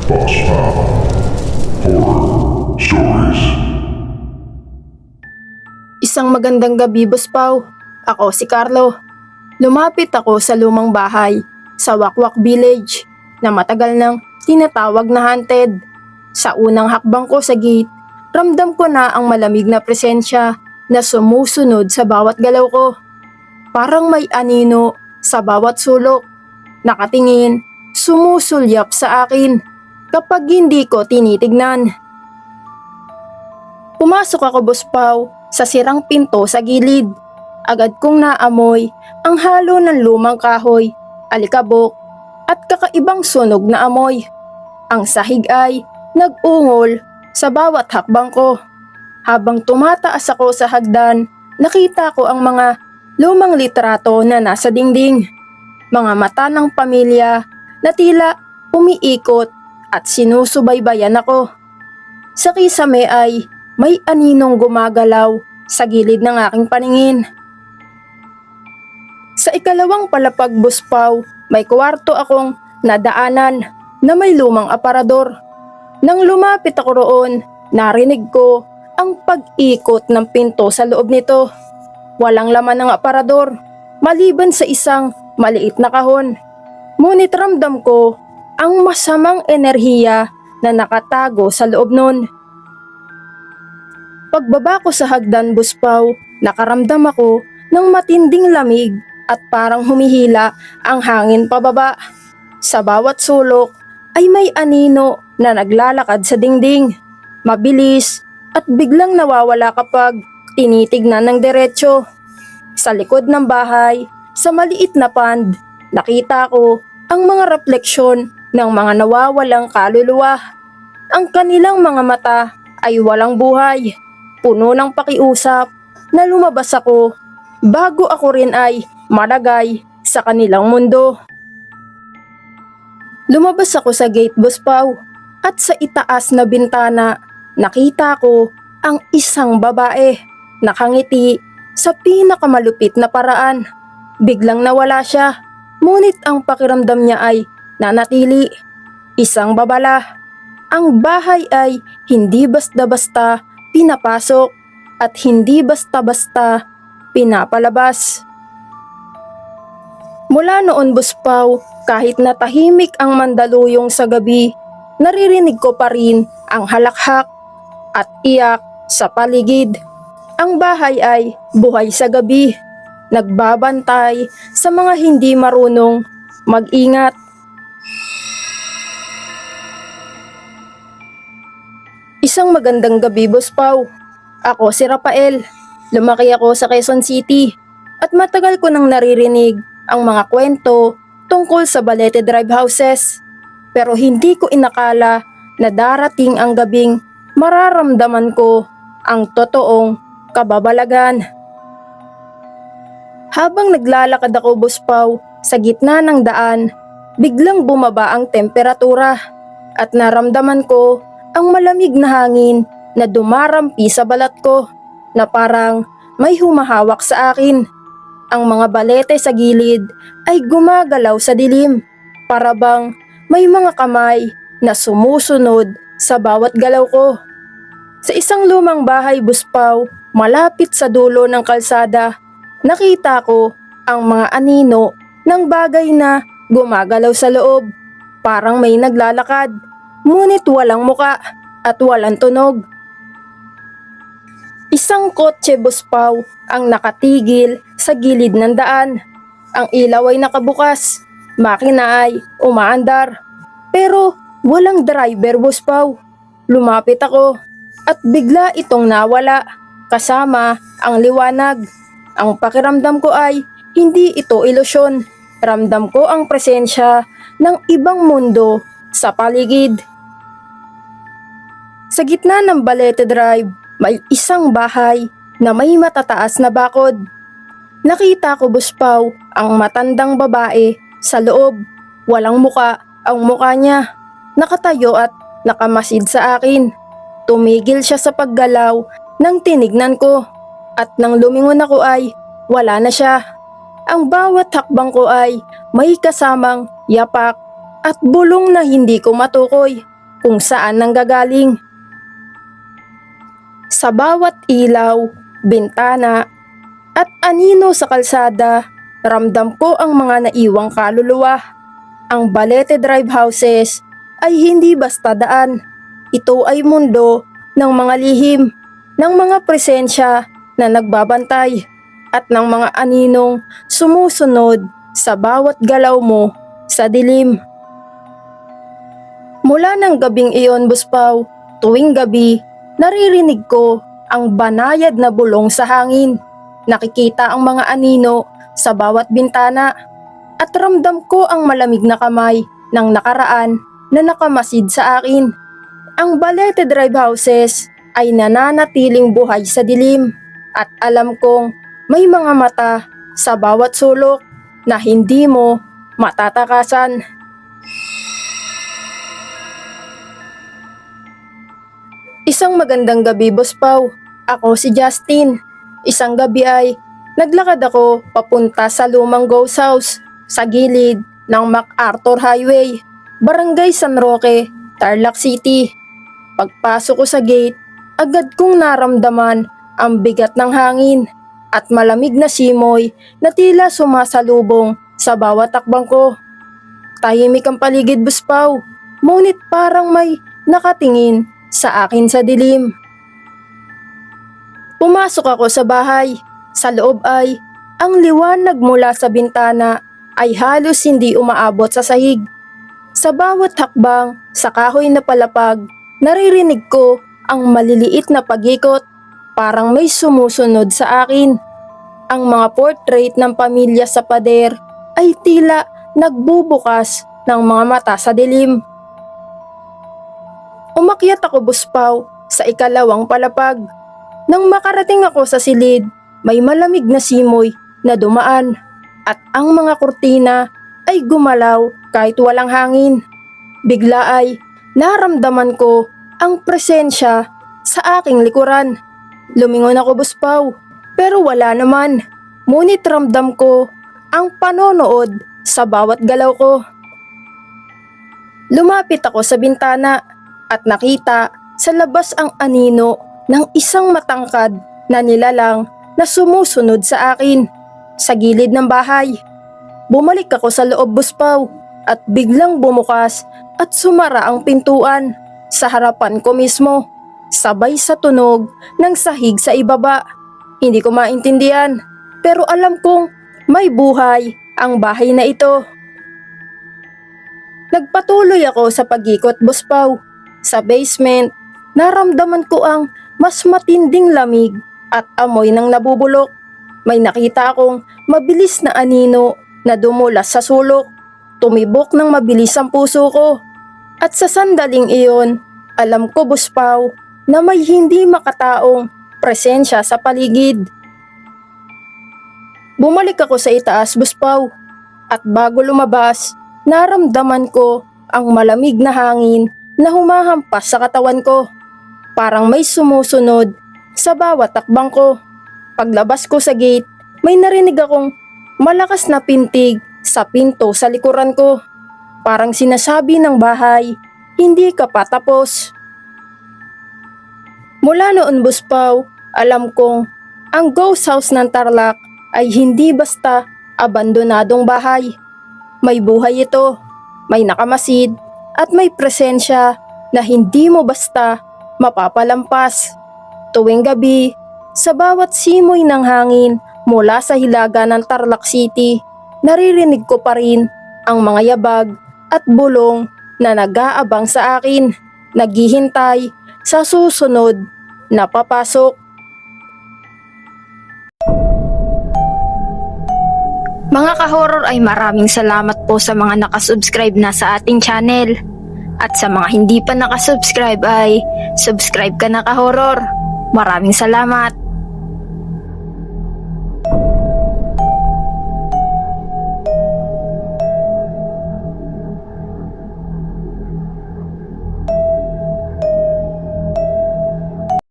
Boss Pal Horror Stories. Isang magandang gabi, Boss Pau. Ako si Carlo. Lumapit ako sa lumang bahay sa Wakwak Village na matagal nang tinatawag na haunted. Sa unang hakbang ko sa gate, ramdam ko na ang malamig na presensya na sumusunod sa bawat galaw ko. Parang may anino sa bawat sulok. Nakatingin, sumusulyap sa akin kapag hindi ko tinitignan. Pumasok ako, Boss Pau, sa sirang pinto sa gilid. Agad kong naamoy ang halo ng lumang kahoy, alikabok at kakaibang sunog na amoy. Ang sahig ay nag-ungol sa bawat hakbang ko. Habang tumataas ako sa hagdan, nakita ko ang mga lumang litrato na nasa dingding. Mga mata ng pamilya na tila umiikot at sinusubaybayan ako. Sa kisame ay may aninong gumagalaw sa gilid ng aking paningin. Sa ikalawang palapag, Boss Pau, may kwarto akong nadaanan na may lumang aparador. Nang lumapit ako roon, narinig ko ang pag-ikot ng pinto sa loob nito. Walang laman ng aparador, maliban sa isang maliit na kahon. Ngunit ramdam ko ang masamang enerhiya na nakatago sa loob nun. Pagbaba ko sa hagdan, Boss Pau, nakaramdam ako ng matinding lamig at parang humihila ang hangin pababa. Sa bawat sulok ay may anino na naglalakad sa dingding. Mabilis at biglang nawawala kapag tinitignan ng diretsyo. Sa likod ng bahay, sa maliit na pond, nakita ko ang mga refleksyon ng mga nawawalang kaluluwa. Ang kanilang mga mata ay walang buhay, puno ng pakiusap na lumabas ako bago ako rin ay malagay sa kanilang mundo. Lumabas ako sa gate, Boss Pau, at sa itaas na bintana nakita ko ang isang babae nakangiti sa pinakamalupit na paraan. Biglang nawala siya, ngunit ang pakiramdam niya ay nanatili. Isang babala. Ang bahay ay hindi basta-basta pinapasok at hindi basta-basta pinapalabas. Mula noon, Boss Pau, kahit na tahimik ang Mandaluyong sa gabi, naririnig ko pa rin ang halakhak at iyak sa paligid. Ang bahay ay buhay sa gabi, nagbabantay sa mga hindi marunong mag-ingat. Isang magandang gabi, Boss Pau. Ako si Rafael. Lumaki ako sa Quezon City at matagal ko nang naririnig ang mga kwento tungkol sa Balete Drive houses. Pero hindi ko inakala na darating ang gabing mararamdaman ko ang totoong kababalagan. Habang naglalakad ako, Boss Pau, sa gitna ng daan, biglang bumaba ang temperatura at naramdaman ko ang malamig na hangin na dumarampi sa balat ko na parang may humahawak sa akin. Ang mga balete sa gilid ay gumagalaw sa dilim, para bang may mga kamay na sumusunod sa bawat galaw ko. Sa isang lumang bahay, Boss Pau, malapit sa dulo ng kalsada, nakita ko ang mga anino ng bagay na gumagalaw sa loob. Parang may naglalakad, ngunit walang muka at walang tunog. Isang kotse, Boss Pau, ang nakatigil sa gilid ng daan. Ang ilaw ay nakabukas, makina ay umaandar, pero walang driver, Boss Pau. Lumapit ako at bigla itong nawala, kasama ang liwanag. Ang pakiramdam ko ay hindi ito ilusyon. Ramdam ko ang presensya ng ibang mundo sa paligid. Sa gitna ng Balete Drive, may isang bahay na may matataas na bakod. Nakita ko, Boss Pau, ang matandang babae sa loob. Walang muka ang muka niya. Nakatayo at nakamasid sa akin. Tumigil siya sa paggalaw nang tinignan ko. At nang lumingon ako ay wala na siya. Ang bawat hakbang ko ay may kasamang yapak at bulong na hindi ko matukoy. kung saan nanggagaling. Sa bawat ilaw, bintana, at anino sa kalsada, ramdam ko ang mga naiwang kaluluwa. Ang Balete Drive houses ay hindi basta daan. Ito ay mundo ng mga lihim, ng mga presensya na nagbabantay, at ng mga aninong sumusunod sa bawat galaw mo sa dilim. Mula ng gabing iyon, Buspaw, tuwing gabi, naririnig ko ang banayad na bulong sa hangin. Nakikita ang mga anino sa bawat bintana at ramdam ko ang malamig na kamay ng nakaraan na nakamasid sa akin. Ang Balete Drive houses ay nananatiling buhay sa dilim at alam kong may mga mata sa bawat sulok na hindi mo matatakasan. Isang magandang gabi, Boss Pau. Ako si Justin. Isang gabi ay naglakad ako papunta sa lumang ghost house sa gilid ng MacArthur Highway, Barangay San Roque, Tarlac City. Pagpasok ko sa gate, agad kong naramdaman ang bigat ng hangin at malamig na simoy na tila sumasalubong sa bawat takbang ko. Tahimik ang paligid, Boss Pau, ngunit parang may nakatingin sa akin sa dilim. Pumasok ako sa bahay. Sa loob ay ang liwanag mula sa bintana ay halos hindi umaabot sa sahig. Sa bawat hakbang sa kahoy na palapag, naririnig ko ang maliliit na pag-ikot, parang may sumusunod sa akin. Ang mga portrait ng pamilya sa pader ay tila nagbubukas ng mga mata sa dilim. Umakyat ako, Boss Pau, sa ikalawang palapag. Nang makarating ako sa silid, may malamig na simoy na dumaan at ang mga kurtina ay gumalaw kahit walang hangin. Bigla ay naramdaman ko ang presensya sa aking likuran. Lumingon ako, Boss Pau, pero wala naman. Ngunit ramdam ko ang panonood sa bawat galaw ko. Lumapit ako sa bintana at nakita sa labas ang anino ng isang matangkad na nilalang na sumusunod sa akin sa gilid ng bahay. Bumalik ako sa loob, Boss Pau, at biglang bumukas at sumara ang pintuan sa harapan ko mismo, sabay sa tunog ng sahig sa ibaba. Hindi ko maintindihan, pero alam kong may buhay ang bahay na ito. Nagpatuloy ako sa pag-ikot, Boss Pau. Sa basement, naramdaman ko ang mas matinding lamig at amoy ng nabubulok. May nakita akong mabilis na anino na dumulas sa sulok. Tumibok ng mabilis ang puso ko. At sa sandaling iyon, alam ko, Boss Pau, na may hindi makataong presensya sa paligid. Bumalik ako sa itaas, Boss Pau, at bago lumabas, naramdaman ko ang malamig na hangin na humahampas sa katawan ko. Parang may sumusunod sa bawat takbang ko. Paglabas ko sa gate, may narinig akong malakas na pintig sa pinto sa likuran ko. Parang sinasabi ng bahay, hindi ka pa tapos. Mula noon, Boss Pau, alam kong ang ghost house ng Tarlac ay hindi basta abandonadong bahay. May buhay ito, may nakamasid, at may presensya na hindi mo basta mapapalampas. Tuwing gabi, sa bawat simoy ng hangin mula sa hilaga ng Tarlac City, naririnig ko pa rin ang mga yabag at bulong na nag-aabang sa akin, naghihintay sa susunod na papasok. Mga ka-horror, ay maraming salamat po sa mga nakasubscribe na sa ating channel. At sa mga hindi pa nakasubscribe ay subscribe ka na, ka-horror. Maraming salamat.